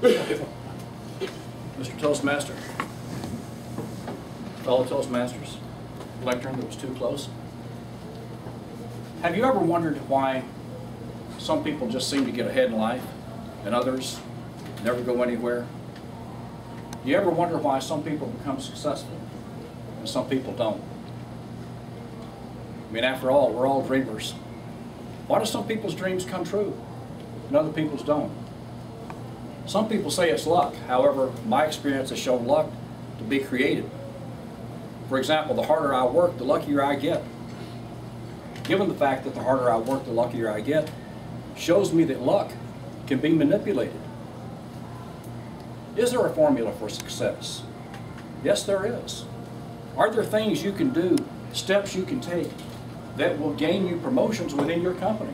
Mr. Toastmaster, fellow Toastmasters, lectern that was too close. Have you ever wondered why some people just seem to get ahead in life and others never go anywhere? Do you ever wonder why some people become successful and some people don't? I mean, after all, we're all dreamers. Why do some people's dreams come true and other people's don't? Some people say it's luck. However, my experience has shown luck to be created. For example, the harder I work, the luckier I get. Given the fact that the harder I work, the luckier I get, shows me that luck can be manipulated. Is there a formula for success? Yes, there is. Are there things you can do, steps you can take, that will gain you promotions within your company?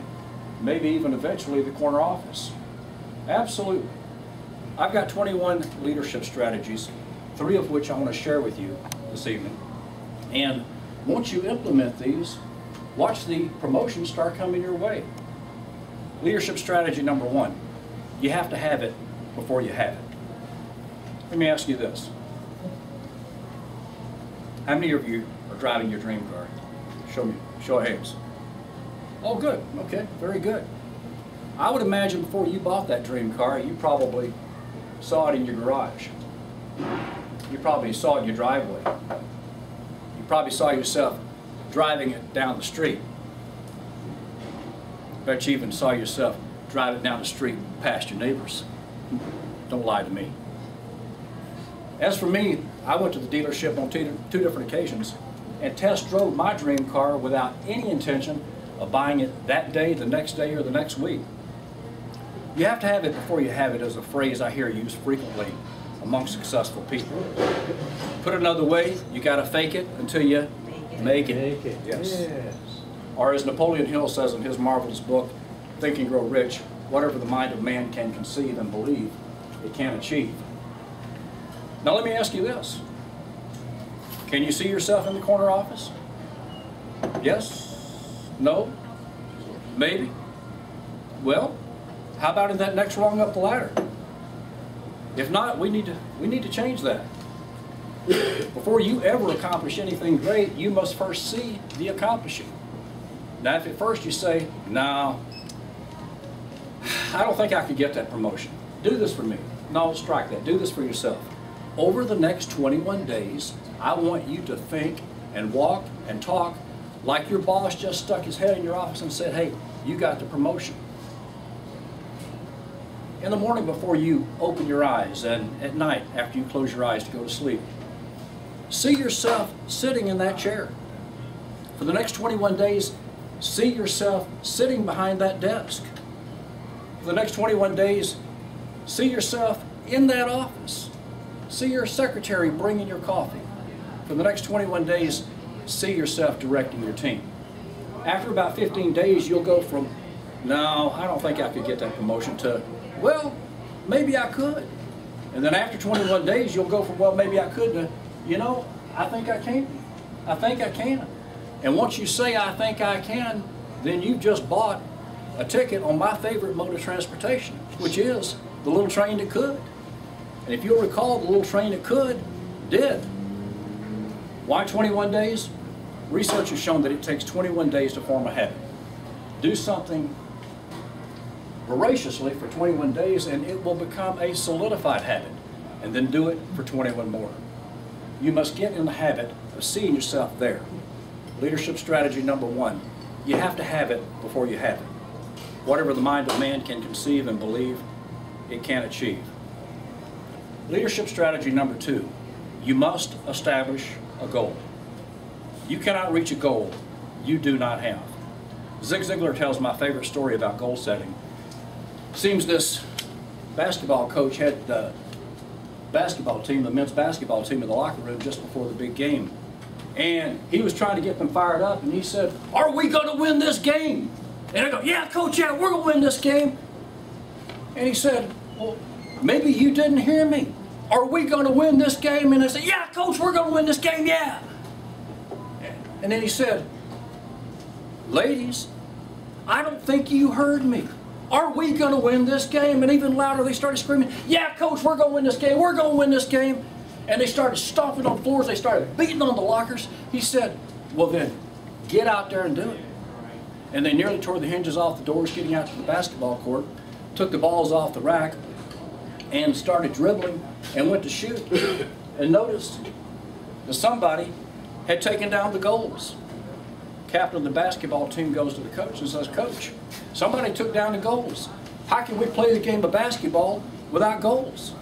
Maybe even eventually the corner office? Absolutely. I've got 21 leadership strategies, 3 of which I want to share with you this evening. And once you implement these, watch the promotions start coming your way. Leadership strategy number 1, you have to have it before you have it. Let me ask you this. How many of you are driving your dream car? Show of hands. Oh, good. Okay, very good. I would imagine before you bought that dream car, you probably saw it in your garage. You probably saw it in your driveway. You probably saw yourself driving it down the street. Bet you even saw yourself driving down the street past your neighbors. Don't lie to me. As for me, I went to the dealership on two different occasions and test drove my dream car without any intention of buying it that day, the next day, or the next week. You have to have it before you have it is a phrase I hear used frequently among successful people. Put it another way, you got to fake it until you make it. Yes. Or as Napoleon Hill says in his marvelous book, Think and Grow Rich, whatever the mind of man can conceive and believe, it can achieve. Now let me ask you this. Can you see yourself in the corner office? Yes? No? Maybe? Well, how about in that next rung up the ladder? If not, we need to change that. Before you ever accomplish anything great, you must first see the accomplishing. Now, if at first you say, no, I don't think I could get that promotion. Do this for me. No, strike that. Do this for yourself. Over the next 21 days, I want you to think and walk and talk like your boss just stuck his head in your office and said, hey, you got the promotion. In the morning before you open your eyes and at night after you close your eyes to go to sleep, see yourself sitting in that chair. For the next 21 days, see yourself sitting behind that desk. For the next 21 days, see yourself in that office. See your secretary bringing your coffee. For the next 21 days, see yourself directing your team. After about 15 days, you'll go from, no, I don't think I could get that promotion, to, well, maybe I could. And then after 21 days, you'll go from, well, maybe I could, to, you know, I think I can. I think I can. And once you say, I think I can, then you've just bought a ticket on my favorite mode of transportation, which is the little train that could. And if you'll recall, the little train that could, did. Why 21 days? Research has shown that it takes 21 days to form a habit. Do something voraciously for 21 days and it will become a solidified habit. And then do it for 21 more. You must get in the habit of seeing yourself there. Leadership strategy number 1, you have to have it before you have it. Whatever the mind of man can conceive and believe, it can achieve. Leadership strategy number 2, you must establish a goal. You cannot reach a goal you do not have. Zig Ziglar tells my favorite story about goal setting. Seems this basketball coach had the basketball team, the men's basketball team, in the locker room just before the big game. And he was trying to get them fired up, and he said, are we going to win this game? And I go, yeah, coach, yeah, we're going to win this game. And he said, well, maybe you didn't hear me. Are we going to win this game? And I said, yeah, coach, we're going to win this game, yeah. And then he said, ladies, I don't think you heard me. Are we going to win this game? And even louder, they started screaming, yeah, coach, we're going to win this game. We're going to win this game. And they started stomping on floors. They started beating on the lockers. He said, well then, get out there and do it. And they nearly tore the hinges off the doors getting out to the basketball court, took the balls off the rack, and started dribbling and went to shoot. And noticed that somebody had taken down the goals. Captain of the basketball team goes to the coach and says, Coach, somebody took down the goals. How can we play the game of basketball without goals?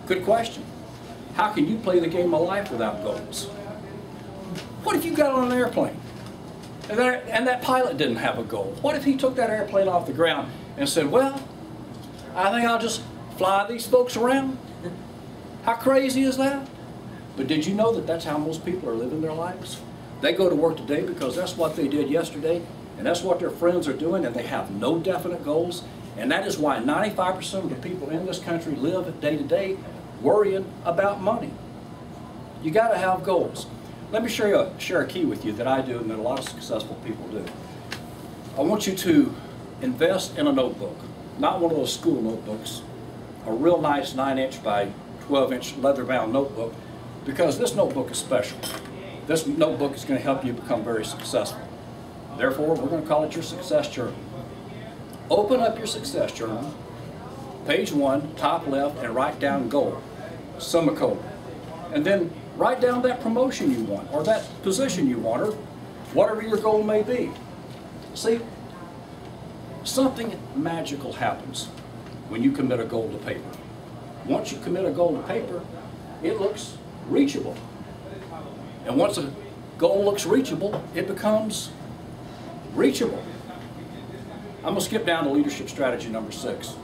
Good question. How can you play the game of life without goals? What if you got on an airplane and that pilot didn't have a goal? What if he took that airplane off the ground and said, well, I think I'll just fly these folks around? How crazy is that? But did you know that that's how most people are living their lives? They go to work today because that's what they did yesterday, and that's what their friends are doing, and they have no definite goals. And that is why 95% of the people in this country live day to day worrying about money. You got to have goals. Let me share a key with you that I do and that a lot of successful people do. I want you to invest in a notebook, not one of those school notebooks, a real nice 9-inch by 12-inch leather-bound notebook, because this notebook is special. This notebook is going to help you become very successful. Therefore, we're going to call it your success journal. Open up your success journal, page 1, top left, and write down goal, semicolon. And then write down that promotion you want, or that position you want, or whatever your goal may be. See, something magical happens when you commit a goal to paper. Once you commit a goal to paper, it looks reachable. And once a goal looks reachable, it becomes reachable. I'm going to skip down to leadership strategy number 6.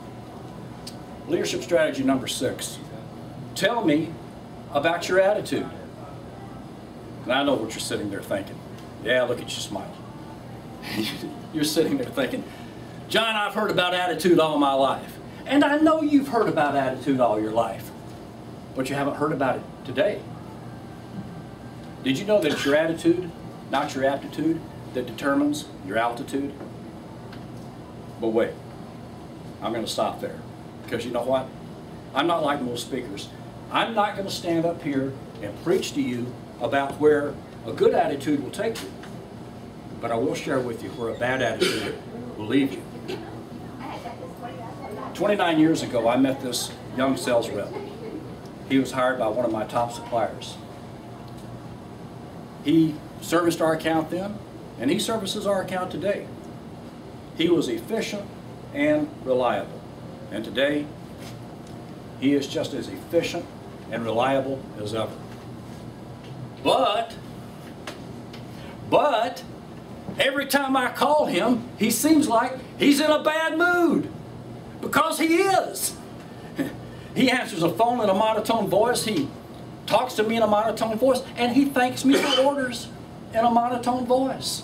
Leadership strategy number 6. Tell me about your attitude. And I know what you're sitting there thinking. Yeah, look at you smile. You're sitting there thinking, John, I've heard about attitude all my life. And I know you've heard about attitude all your life. But you haven't heard about it today. Did you know that it's your attitude, not your aptitude, that determines your altitude? But wait, I'm going to stop there. Because you know what? I'm not like most speakers. I'm not going to stand up here and preach to you about where a good attitude will take you. But I will share with you where a bad attitude will leave you. 29 years ago, I met this young sales rep. He was hired by one of my top suppliers. He serviced our account then, and he services our account today. He was efficient and reliable. And today, he is just as efficient and reliable as ever. But every time I call him, he seems like he's in a bad mood. Because he is. He answers the phone in a monotone voice. He talks to me in a monotone voice. And he thanks me for orders in a monotone voice.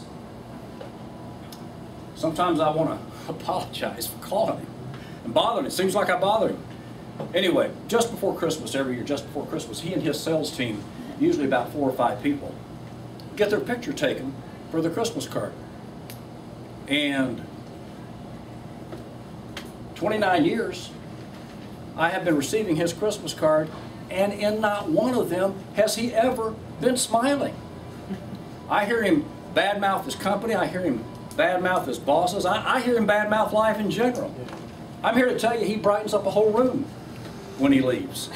Sometimes I want to apologize for calling him and bothering him. It seems like I bother him. Anyway, just before Christmas, every year, just before Christmas, he and his sales team, usually about 4 or 5 people, get their picture taken for their Christmas card. And 29 years, I have been receiving his Christmas card, and in not one of them has he ever been smiling. I hear him badmouth his company, I hear him badmouth his bosses, I hear him badmouth life in general. I'm here to tell you he brightens up a whole room when he leaves.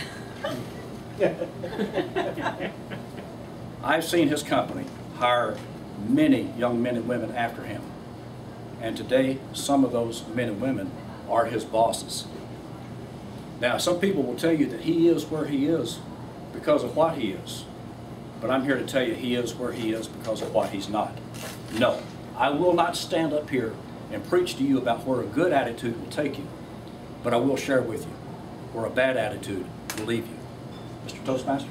I've seen his company hire many young men and women after him. And today, some of those men and women are his bosses. Now, some people will tell you that he is where he is because of what he is. But I'm here to tell you he is where he is because of what he's not. No, I will not stand up here and preach to you about where a good attitude will take you. But I will share with you where a bad attitude will leave you. Mr. Toastmaster?